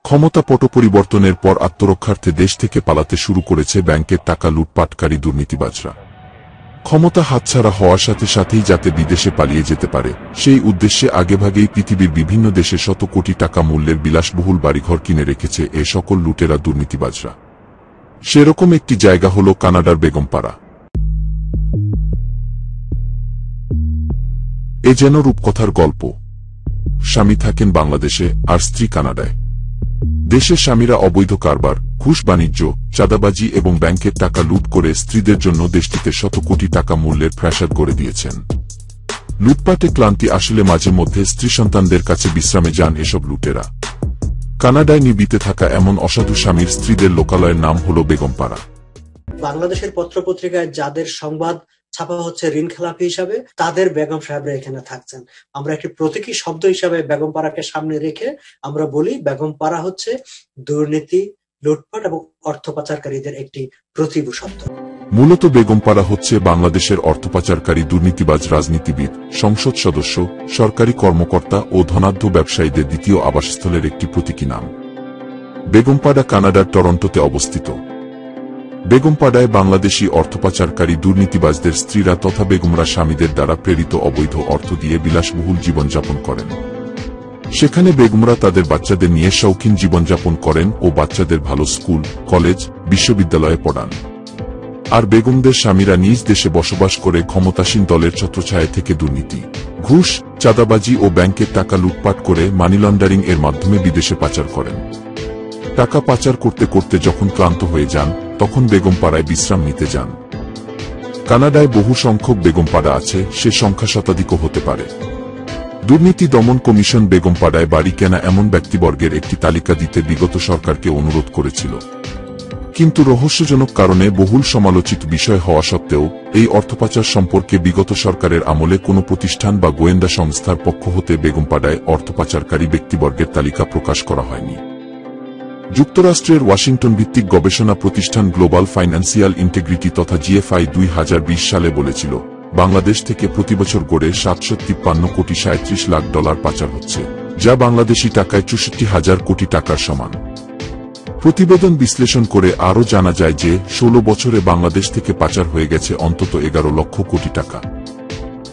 ক্ষমতা পট পরিবর্তনের পর আত্মরক্ষার্থে দেশ থেকে পালাতে শুরু করেছে ব্যাংকের টাকা লুটপাটকারী দুর্নীতিবাজরা। ক্ষমতা হাতছাড়া হওয়ার সাথে সাথেই যাতে বিদেশে পালিয়ে যেতে পারে, সেই উদ্দেশ্যে আগেভাগেই পৃথিবীর বিভিন্ন দেশে শত কোটি টাকা মূল্যের বিলাসবহুল বাড়িঘর কিনে রেখেছে এ সকল লুটেরা দুর্নীতিবাজরা। সেরকম একটি জায়গা হল কানাডার বেগমপাড়া। এ যেন রূপকথার গল্প। স্বামী থাকেন বাংলাদেশে আর স্ত্রী কানাডায়। দেশে স্বামীরা অবৈধ কারবার, ঘুষ বাণিজ্য, চাঁদাবাজি এবং ব্যাংকের টাকা লুট করে স্ত্রীদের জন্য দেশটিতে শত কোটি টাকা মূল্যের প্রাসাদ গড়ে দিয়েছেন। লুটপাটে ক্লান্তি আসলে মাঝে মধ্যে স্ত্রী সন্তানদের কাছে বিশ্রামে যান এসব লুটেরা। কানাডায় নিবিতে থাকা এমন অসাধু স্বামীর স্ত্রীদের লোকালয়ের নাম হল বেগমপাড়া। বাংলাদেশের পত্রপত্রিকায় যাদের সংবাদ ছাপা হচ্ছে ঋণ খেলাপি হিসাবে, তাদের বেগম সাহেবরা এখানে থাকছেন। আমরা একটি প্রতীকী শব্দ হিসাবে বেগমপাড়াকে সামনে রেখে আমরা বলি বেগমপাড়া হচ্ছে দুর্নীতি, লুটপাট এবং অর্থ পাচারকারীদের একটি প্রতিভূ শব্দ। মূলত বেগমপাড়া হচ্ছে বাংলাদেশের অর্থপাচারকারী দুর্নীতিবাজ রাজনীতিবিদ, সংসদ সদস্য, সরকারি কর্মকর্তা ও ধনাঢ্য ব্যবসায়ীদের দ্বিতীয় আবাসস্থলের একটি প্রতীকী নাম। বেগমপাড়া কানাডার টরন্টোতে অবস্থিত। বেগমপাড়ায় বাংলাদেশি অর্থপাচারকারী দুর্নীতিবাজদের স্ত্রীরা তথা বেগমরা স্বামীদের দ্বারা প্রেরিত অবৈধ অর্থ দিয়ে বিলাসবহুল জীবনযাপন করেন। সেখানে বেগমরা তাদের বাচ্চাদের নিয়ে শৌখিন জীবনযাপন করেন ও বাচ্চাদের ভালো স্কুল, কলেজ, বিশ্ববিদ্যালয়ে পড়ান। আর বেগমদের স্বামীরা নিজ দেশে বসবাস করে ক্ষমতাসীন দলের ছত্রছায়া থেকে দুর্নীতি, ঘুষ, চাঁদাবাজি ও ব্যাংকের টাকা লুটপাট করে মানি লন্ডারিং এর মাধ্যমে বিদেশে পাচার করেন। টাকা পাচার করতে করতে যখন ক্লান্ত হয়ে যান, তখন বেগমপাড়ায় বিশ্রাম নিতে যান। কানাডায় বহু সংখ্যক বেগমপাড়া আছে, সে সংখ্যা শতাধিকও হতে পারে। দুর্নীতি দমন কমিশন বেগমপাড়ায় বাড়ি কেনা এমন ব্যক্তিবর্গের একটি তালিকা দিতে বিগত সরকারকে অনুরোধ করেছিল। কিন্তু রহস্যজনক কারণে বহুল সমালোচিত বিষয় হওয়া সত্ত্বেও এই অর্থপাচার সম্পর্কে বিগত সরকারের আমলে কোনো প্রতিষ্ঠান বা গোয়েন্দা সংস্থার পক্ষ হতে বেগমপাড়ায় অর্থপাচারকারী ব্যক্তিবর্গের তালিকা প্রকাশ করা হয়নি। যুক্তরাষ্ট্রের ওয়াশিংটন ভিত্তিক গবেষণা প্রতিষ্ঠান গ্লোবাল ফাইন্যান্সিয়াল ইন্টিগ্রিটি তথা জিএফআই 2020 সালে বলেছিল, বাংলাদেশ থেকে প্রতিবছর গড়ে 753 কোটি 37 লাখ ডলার পাচার হচ্ছে, যা বাংলাদেশি টাকায় 64,000 কোটি টাকার সমান। প্রতিবেদন বিশ্লেষণ করে আরও জানা যায় যে 16 বছরে বাংলাদেশ থেকে পাচার হয়ে গেছে অন্তত 11 লক্ষ কোটি টাকা।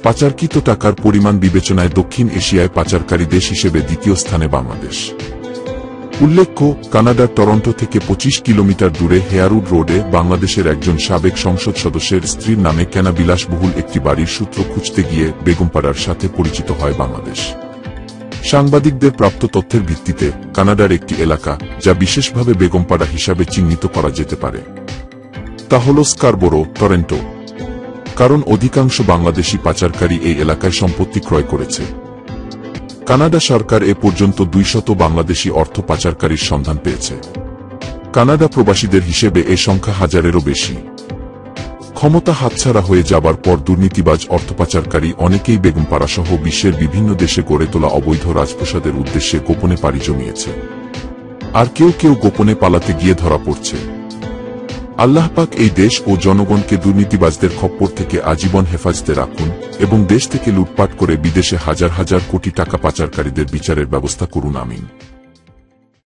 পাচারকৃত টাকার পরিমাণ বিবেচনায় দক্ষিণ এশিয়ায় পাচারকারী দেশ হিসেবে দ্বিতীয় স্থানে বাংলাদেশ। উল্লেখ্য, কানাডার টরন্টো থেকে 25 কিলোমিটার দূরে হেয়ারউড রোডে বাংলাদেশের একজন সাবেক সংসদ সদস্যের স্ত্রীর নামে কেনা বিলাসবহুল একটি বাড়ির সূত্র খুঁজতে গিয়ে বেগমপাড়ার সাথে পরিচিত হয় বাংলাদেশ। সাংবাদিকদের প্রাপ্ত তথ্যের ভিত্তিতে কানাডার একটি এলাকা, যা বিশেষভাবে বেগমপাড়া হিসাবে চিহ্নিত করা যেতে পারে, তা হল স্কারবোরো, টরন্টো। কারণ অধিকাংশ বাংলাদেশি পাচারকারী এই এলাকায় সম্পত্তি ক্রয় করেছে। কানাডা সরকার এ পর্যন্ত 200 বাংলাদেশি অর্থ পাচারকারীর সন্ধান পেয়েছে। কানাডা প্রবাসীদের হিসেবে এ সংখ্যা হাজারেরও বেশি। ক্ষমতা হাতছাড়া হয়ে যাবার পর দুর্নীতিবাজ অর্থপাচারকারী অনেকেই বেগমপাড়া সহ বিশ্বের বিভিন্ন দেশে গড়ে তোলা অবৈধ রাজপ্রাসাদের উদ্দেশ্যে গোপনে পাড়ি জমিয়েছে। আর কেউ কেউ গোপনে পালাতে গিয়ে ধরা পড়ছে। আল্লাহ পাক এই দেশ ও জনগণকে দুর্নীতিবাজদের খপ্পর থেকে আজীবন হেফাজতে রাখুন এবং দেশ থেকে লুটপাট করে বিদেশে হাজার হাজার কোটি টাকা পাচারকারীদের বিচারের ব্যবস্থা করুন। আমিন।